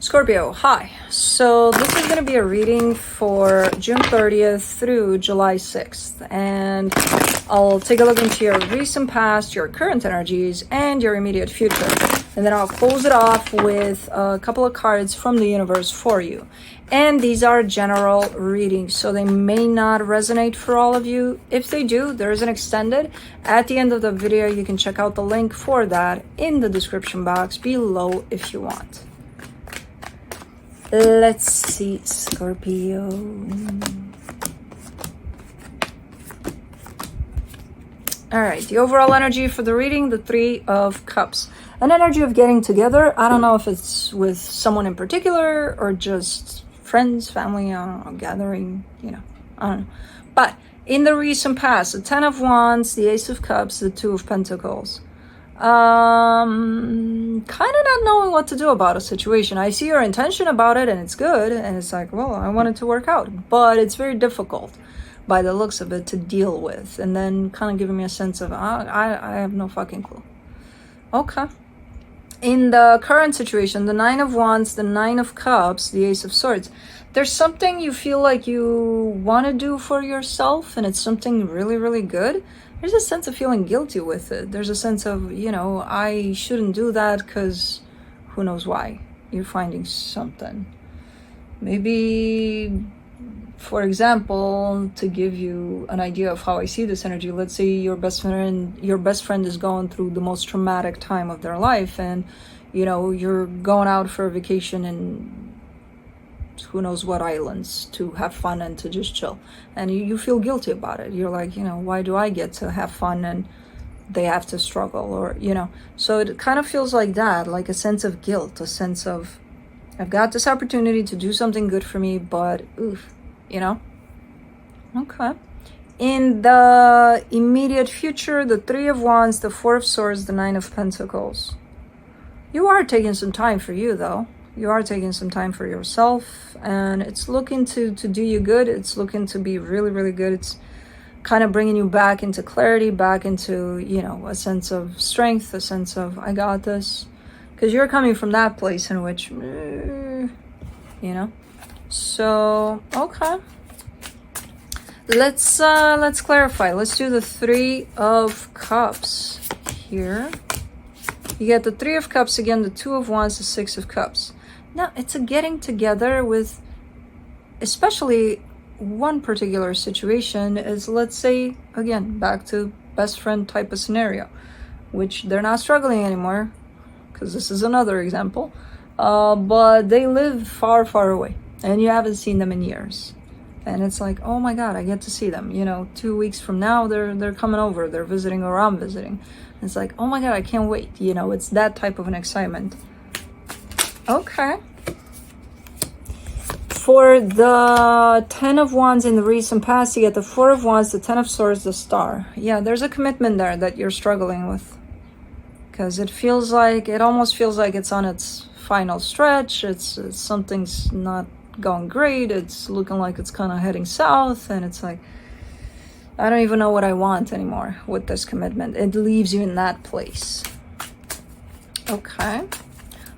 Scorpio, hi. So this is going to be a reading for June 30th through July 6th. And I'll take a look into your recent past, your current energies, and your immediate future. And then I'll close it off with a couple of cards from the universe for you. And these are general readings, so they may not resonate for all of you. If they do, there is an extended. At the end of the video, you can check out the link for that in the description box below if you want. Let's see, Scorpio. All right, the overall energy for the reading, the Three of Cups. An energy of getting together. I don't know if it's with someone in particular or just friends, family, I don't know, gathering, I don't know. But in the recent past, the Ten of Wands, the Ace of Cups, the Two of Pentacles. Kind of not knowing what to do about a situation. I see your intention about it and it's good, and it's like, well, I want it to work out, but it's very difficult by the looks of it to deal with, and then kind of giving me a sense of I have no fucking clue. Okay. In the current situation, the Nine of Wands, the Nine of Cups, the Ace of Swords, there's something you feel like you want to do for yourself, and it's something really, really good. There's a sense of feeling guilty with it. There's a sense of, I shouldn't do that because who knows why. You're finding something. Maybe, for example, to give you an idea of how I see this energy, let's say your best friend is going through the most traumatic time of their life, and, you're going out for a vacation and who knows what islands to have fun and to just chill, and you feel guilty about it. You're like, why do I get to have fun and they have to struggle, or so it kind of feels like that, like a sense of guilt, a sense of, I've got this opportunity to do something good for me, but oof, okay. In the immediate future, the Three of Wands, the Four of Swords, the Nine of Pentacles. You are taking some time for you, though. You are taking some time for yourself, and it's looking to do you good. It's looking to be really, really good. It's kind of bringing you back into clarity, back into, a sense of strength, a sense of, I got this. Because you're coming from that place in which, So, okay. Let's clarify. Let's do the Three of Cups here. You get the Three of Cups again, the Two of Wands, the Six of Cups. Now, it's a getting together with, especially one particular situation is, let's say, again, back to best friend type of scenario, which they're not struggling anymore, because this is another example, but they live far, far away, and you haven't seen them in years. And it's like, oh my God, I get to see them. 2 weeks from now, they're coming over, they're visiting, or I'm visiting. It's like, oh my God, I can't wait. It's that type of an excitement. Okay. For the Ten of Wands in the recent past, you get the Four of Wands, the Ten of Swords, the Star. Yeah, there's a commitment there that you're struggling with. Because it almost feels like it's on its final stretch. It's something's not going great. It's looking like it's kind of heading south. And it's like, I don't even know what I want anymore with this commitment. It leaves you in that place. Okay.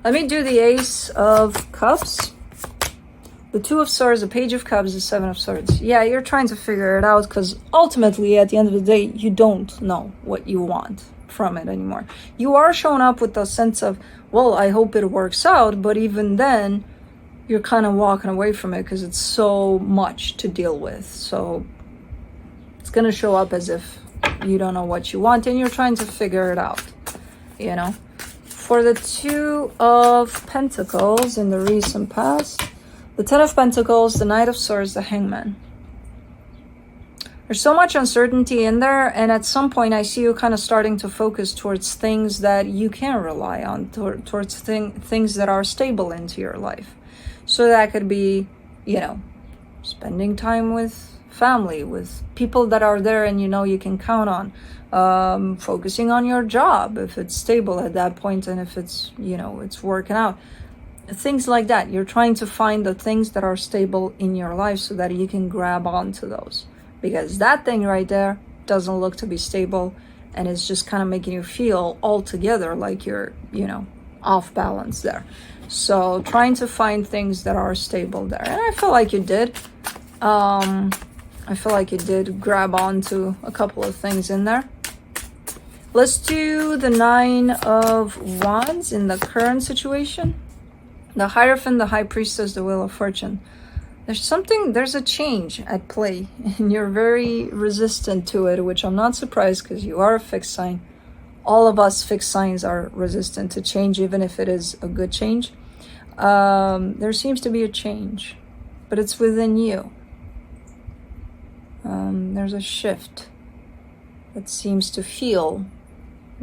Let me do the Ace of Cups. The Two of Swords, the Page of Cups, the Seven of Swords. Yeah, you're trying to figure it out because ultimately, at the end of the day, you don't know what you want from it anymore. You are showing up with a sense of, well, I hope it works out, but even then, you're kind of walking away from it because it's so much to deal with. So it's going to show up as if you don't know what you want and you're trying to figure it out, For the Two of Pentacles in the recent past, the Ten of Pentacles, the Knight of Swords, the Hangman. There's so much uncertainty in there, and at some point I see you kind of starting to focus towards things that you can rely on, towards things that are stable into your life. So that could be, spending time with family, with people that are there and you can count on. Focusing on your job if it's stable at that point, and if it's, it's working out. Things like that. You're trying to find the things that are stable in your life so that you can grab onto those. Because that thing right there doesn't look to be stable, and it's just kind of making you feel altogether like you're, off balance there. So trying to find things that are stable there. And I feel like you did. I feel like you did grab onto a couple of things in there. Let's do the 9 of Wands in the current situation. The Hierophant, the High Priestess, the Wheel of Fortune. There's a change at play, and you're very resistant to it, which I'm not surprised because you are a fixed sign. All of us fixed signs are resistant to change, even if it is a good change. There seems to be a change, but it's within you. There's a shift that seems to feel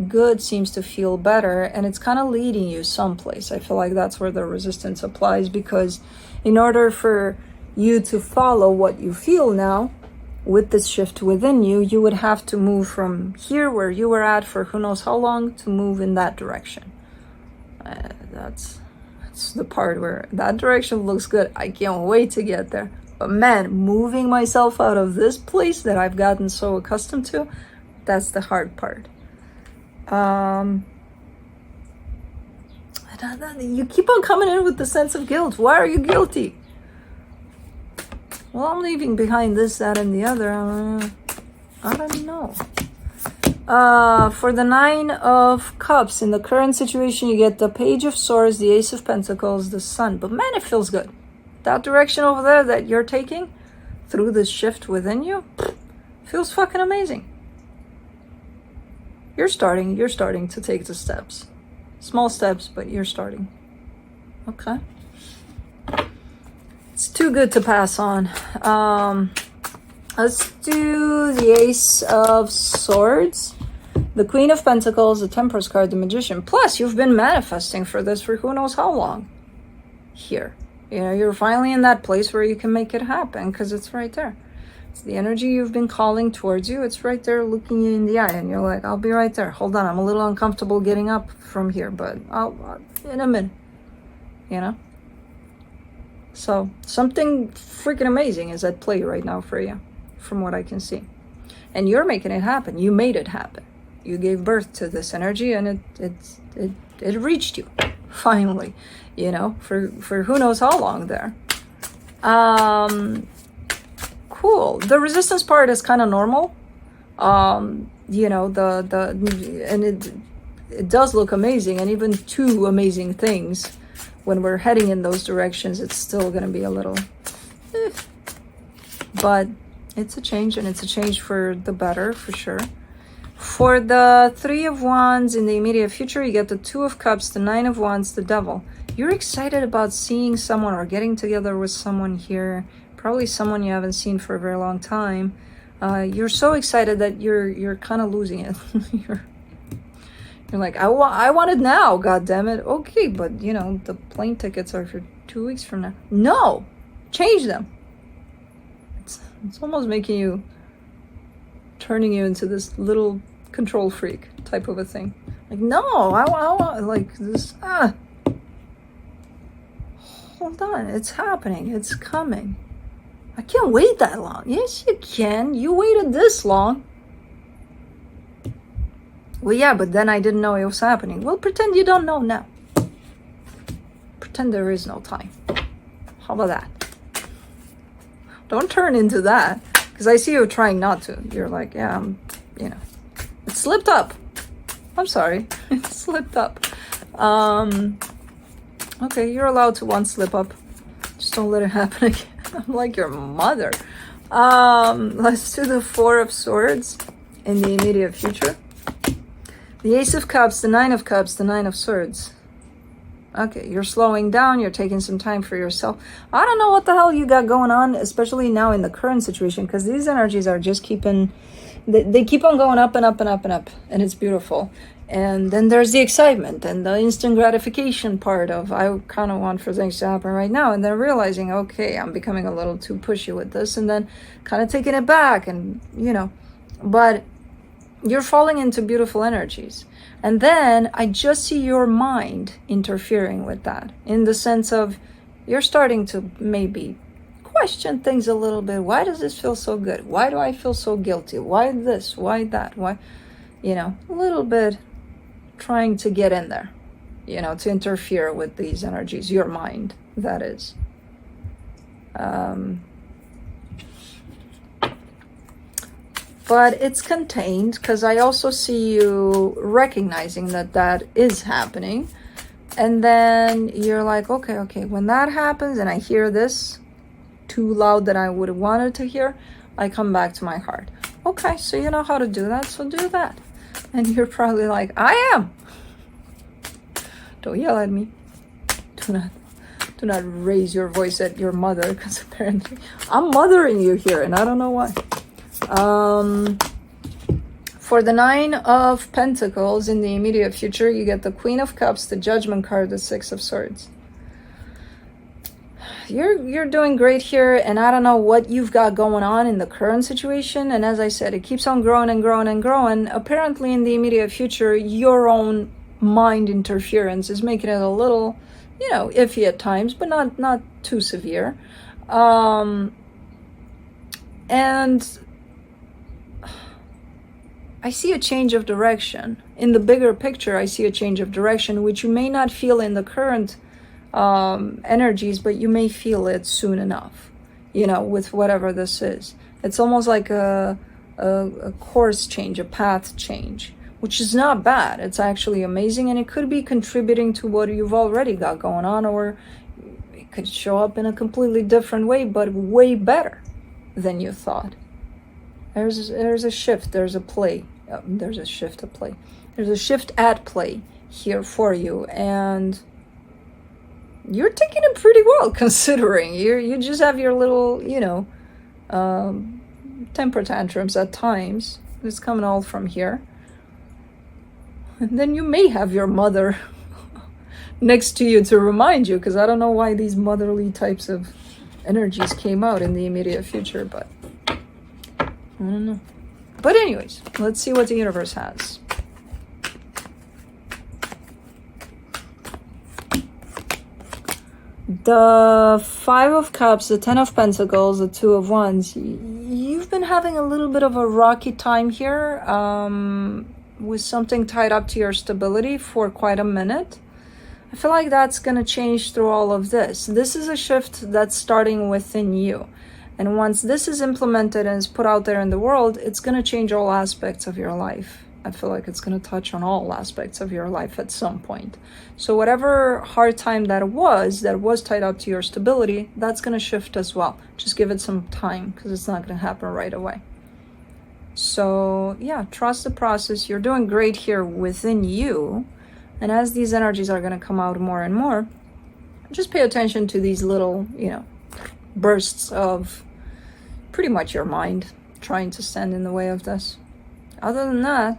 good, seems to feel better, and it's kind of leading you someplace. I feel like that's where the resistance applies, because in order for you to follow what you feel now with this shift within you, you would have to move from here where you were at for who knows how long to move in that direction. That's the part where that direction looks good. I can't wait to get there. But man, moving myself out of this place that I've gotten so accustomed to, that's the hard part. You keep on coming in with the sense of guilt. Why are you guilty? Well, I'm leaving behind this, that, and the other. I don't know. For the 9 of Cups, in the current situation, you get the Page of Swords, the Ace of Pentacles, the Sun. But man, it feels good. That direction over there that you're taking through this shift within you feels fucking amazing. You're starting to take the steps. Small steps, but you're starting. Okay. It's too good to pass on. Let's do the Ace of Swords, the Queen of Pentacles, the Temperance card, the Magician. Plus, you've been manifesting for this for who knows how long. Here. You know, you're finally in that place where you can make it happen because it's right there. It's the energy you've been calling towards you. It's right there looking you in the eye, and you're like, I'll be right there. Hold on, I'm a little uncomfortable getting up from here, but I'll in a minute, you know? So something freaking amazing is at play right now for you, from what I can see. And you're making it happen. You made it happen. You gave birth to this energy, and it reached you, finally, you know, for who knows how long there. Cool. The resistance part is kind of normal. You know, and it does look amazing, and even two amazing things. When we're heading in those directions, it's still going to be a little, but it's a change, and it's a change for the better, for sure. For the 3 of Wands in the immediate future, you get the 2 of Cups, the 9 of Wands, the Devil. You're excited about seeing someone or getting together with someone here, probably someone you haven't seen for a very long time. You're so excited that you're kind of losing it. You're like, I want it now, god damn it. Okay, but you know, the plane tickets are for 2 weeks from now. No, change them. It's almost making you, turning you into this little control freak type of a thing. Like, no, I want like this. Hold on, it's happening. It's coming. I can't wait that long. Yes, you can. You waited this long. Well, yeah, but then I didn't know it was happening. Well, pretend you don't know now. Pretend there is no time. How about that? Don't turn into that. Because I see you trying not to. You're like, yeah, you know. It slipped up. I'm sorry. It slipped up. Okay, you're allowed to one slip up. Just don't let it happen again. I'm like your mother. Let's do the 4 of Swords in the immediate future. The Ace of Cups, the 9 of Cups, the 9 of Swords. Okay, you're slowing down. You're taking some time for yourself. I don't know what the hell you got going on, especially now in the current situation, because these energies are just keeping... They keep on going up and up and up and up, and it's beautiful. And then there's the excitement and the instant gratification part of, I kind of want for things to happen right now. And then realizing, okay, I'm becoming a little too pushy with this, and then kind of taking it back, and, you know, but you're falling into beautiful energies. And then I just see your mind interfering with that, in the sense of you're starting to maybe question things a little bit. Why does this feel so good? Why do I feel so guilty? Why this? Why that? Why, you know, a little bit trying to get in there. you know, to interfere with these energies, your mind, that is. But it's contained, because I also see you recognizing that that is happening. And then you're like, okay, when that happens and I hear this too loud that I would have wanted to hear, I come back to my heart. Okay, so you know how to do that, so do that. And you're probably like, I am. Don't yell at me. Do not raise your voice at your mother, because apparently I'm mothering you here and I don't know why. For the 9 of Pentacles in the immediate future, you get the Queen of Cups, the Judgment card, the 6 of Swords. You're doing great here, and I don't know what you've got going on in the current situation. And as I said, it keeps on growing and growing and growing. Apparently, in the immediate future, your own mind interference is making it a little, you know, iffy at times, but not too severe. And I see a change of direction. In the bigger picture, I see a change of direction, which you may not feel in the current energies, but you may feel it soon enough, you know, with whatever this is. It's almost like a course change, a path change, which is not bad. It's actually amazing, and it could be contributing to what you've already got going on, or it could show up in a completely different way, but way better than you thought. There's a shift, there's a play, there's a shift at play. There's a shift at play here for you, and you're taking it pretty well, considering you just have your little, you know, temper tantrums at times. It's coming all from here. And then you may have your mother next to you to remind you, because I don't know why these motherly types of energies came out in the immediate future, but I don't know. But anyways, let's see what the universe has. The 5 of Cups, the 10 of Pentacles, the 2 of Wands. You've been having a little bit of a rocky time here, with something tied up to your stability for quite a minute. I feel like that's going to change through all of this. This is a shift that's starting within you. And once this is implemented and is put out there in the world, it's going to change all aspects of your life. I feel like it's going to touch on all aspects of your life at some point. So whatever hard time that was tied up to your stability, that's going to shift as well. Just give it some time, because it's not going to happen right away. So yeah, trust the process. You're doing great here within you. And as these energies are going to come out more and more, just pay attention to these little, you know, bursts of pretty much your mind trying to stand in the way of this. Other than that,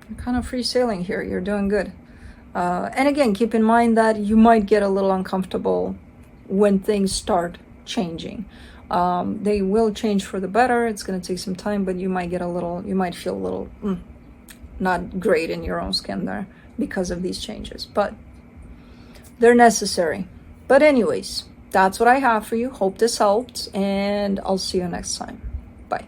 you're kind of free sailing here. You're doing good. And again, keep in mind that you might get a little uncomfortable when things start changing. They will change for the better. It's going to take some time, but you might feel a little not great in your own skin there because of these changes, but they're necessary. But anyways, that's what I have for you. Hope this helped, and I'll see you next time. Bye.